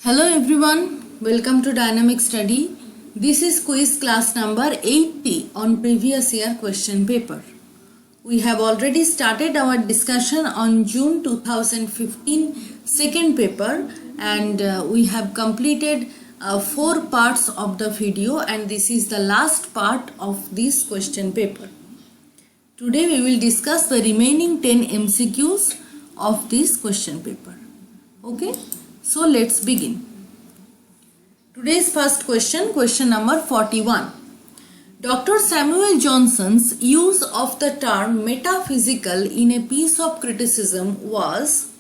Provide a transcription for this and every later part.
Hello everyone, welcome to Dynamic Study. This is quiz class number 80 on previous year question paper. We have already started our discussion on June 2015 second paper and we have completed 4 parts of the video and this is the last part of this question paper. Today we will discuss the remaining 10 MCQs of this question paper. Okay, so let's begin. Today's first question, question number 41. Dr. Samuel Johnson's use of the term metaphysical in a piece of criticism was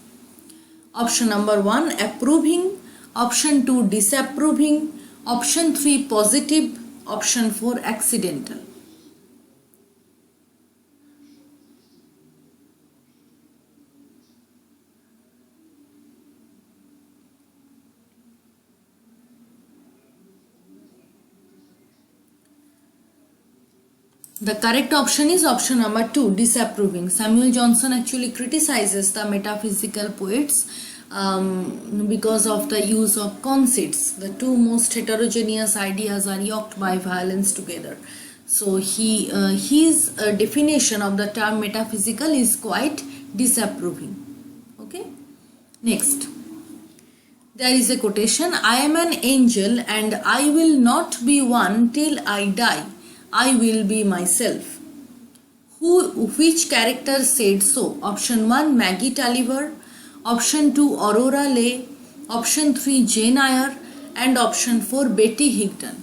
option number 1 approving, option 2 disapproving, option 3 positive, option 4 accidental. The correct option is option number 2, disapproving. Samuel Johnson actually criticizes the metaphysical poets because of the use of conceits. The two most heterogeneous ideas are yoked by violence together. So his definition of the term metaphysical is quite disapproving. Okay. Next. There is a quotation, I am an angel and I will not be one till I die. I will be myself. Which character said so? Option 1 Maggie Tulliver, option 2 Aurora Leigh, option 3 Jane Eyre and option 4 Betty Higdon.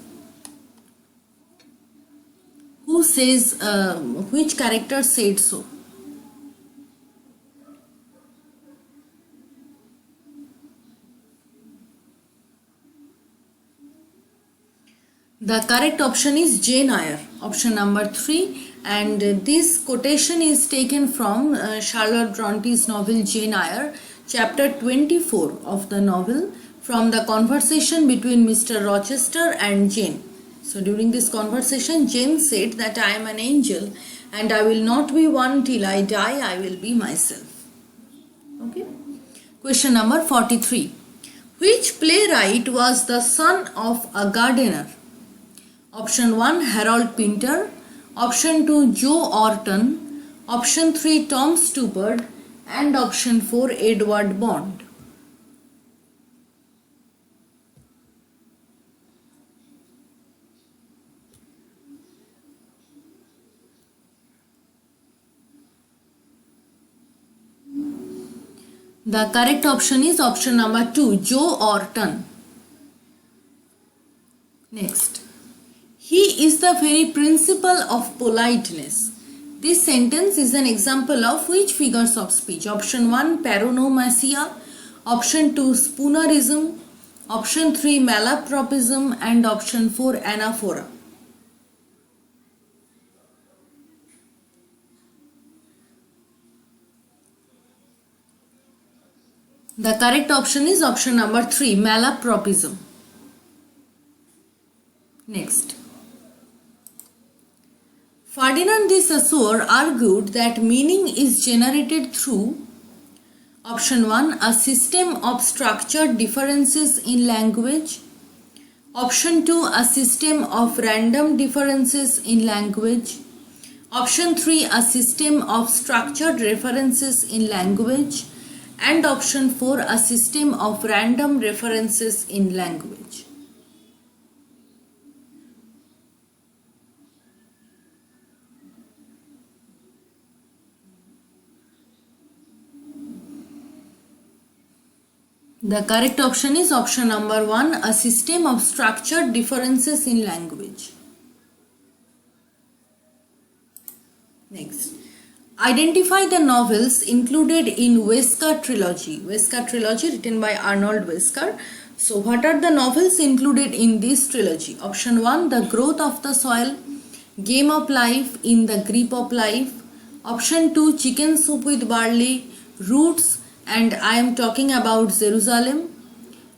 Who says, which character said so? The correct option is Jane Eyre, option number 3, and this quotation is taken from Charlotte Bronte's novel Jane Eyre, chapter 24 of the novel, from the conversation between Mr. Rochester and Jane. So during this conversation, Jane said that I am an angel and I will not be one till I die, I will be myself. Okay. Question number 43. Which playwright was the son of a gardener? Option 1 Harold Pinter, option 2 Joe Orton, option 3 Tom Stoppard and option 4 Edward Bond. The correct option is option number 2 Joe Orton. Next. He is the very principle of politeness. This sentence is an example of which figures of speech? Option 1 paronomasia, option 2 spoonerism, option 3 malapropism and option 4 anaphora. The correct option is option number 3 malapropism. Next. Ferdinand de Saussure argued that meaning is generated through option 1 a system of structured differences in language, option 2 a system of random differences in language, option 3 a system of structured references in language and option 4 a system of random references in language. The correct option is option number 1, a system of structured differences in language. Next. Identify the novels included in Wesker trilogy. Wesker trilogy written by Arnold Wesker. So what are the novels included in this trilogy? Option 1, The Growth of the Soil, Game of Life, In the Grip of Life. Option 2, Chicken Soup with Barley, Roots, and I am talking about Jerusalem.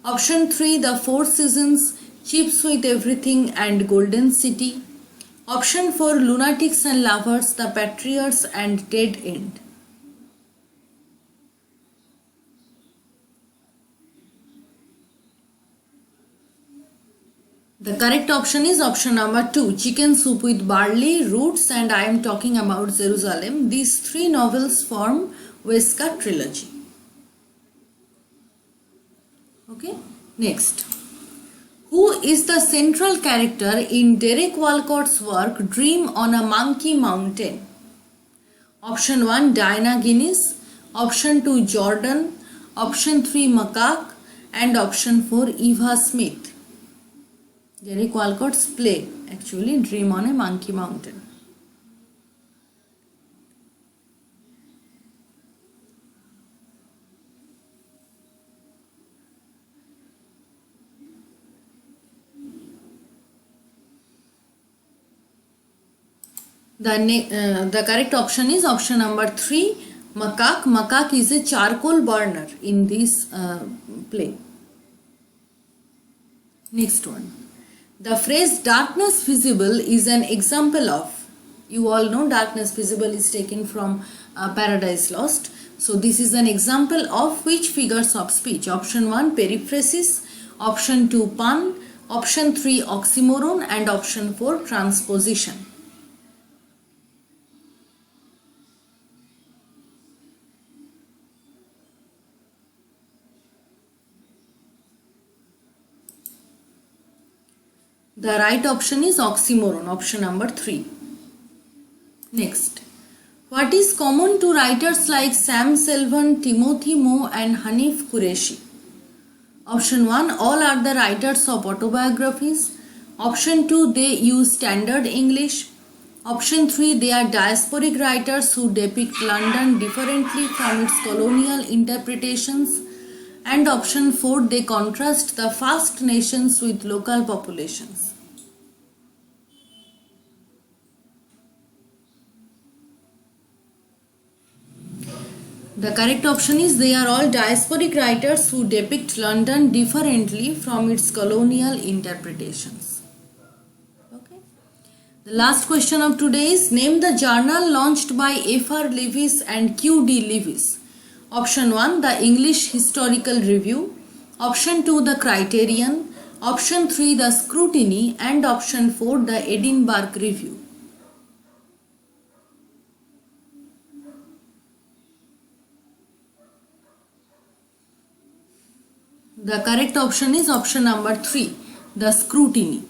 Option 3 The Four Seasons, Chips with Everything and Golden City. Option 4 Lunatics and Lovers, The Patriots and Dead End. The correct option is option number 2, Chicken Soup with Barley, Roots, and I am talking about Jerusalem. These three novels form Wesker trilogy. Okay, next. Who is the central character in Derek Walcott's work Dream on a Monkey Mountain? Option 1, Diana Guinness, option 2, Jordan, option 3, Macaque, and option 4, Eva Smith. Derek Walcott's play, actually, Dream on a Monkey Mountain. The correct option is option number 3, Macaque. Macaque is a charcoal burner in this play. Next one. The phrase darkness visible is an example of, you all know darkness visible is taken from Paradise Lost. So this is an example of which figures of speech? Option 1, periphrasis, option 2, pun, option 3, oxymoron, and option 4, transposition. The right option is oxymoron, option number 3. Next. What is common to writers like Sam Selvon, Timothy Moe, and Hanif Qureshi? Option 1, all are the writers of autobiographies. Option 2, they use standard English. Option 3, they are diasporic writers who depict London differently from its colonial interpretations. And option 4, they contrast the fast nations with local populations. The correct option is they are all diasporic writers who depict London differently from its colonial interpretations. Okay. The last question of today is, name the journal launched by F.R. Leavis and Q.D. Leavis. Option 1, the English Historical Review. Option 2, the Criterion. Option 3, the Scrutiny. And option 4, the Edinburgh Review. The correct option is option number 3, the Scrutiny.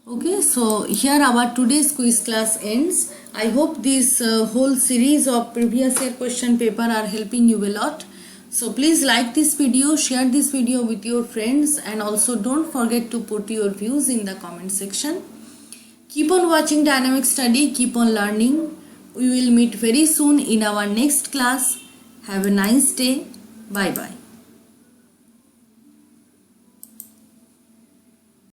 Okay, so here our today's quiz class ends. I hope this whole series of previous year question paper are helping you a lot. So please like this video, share this video with your friends, and also don't forget to put your views in the comment section. Keep on watching Dynamic Study, keep on learning. We will meet very soon in our next class. Have a nice day. Bye bye.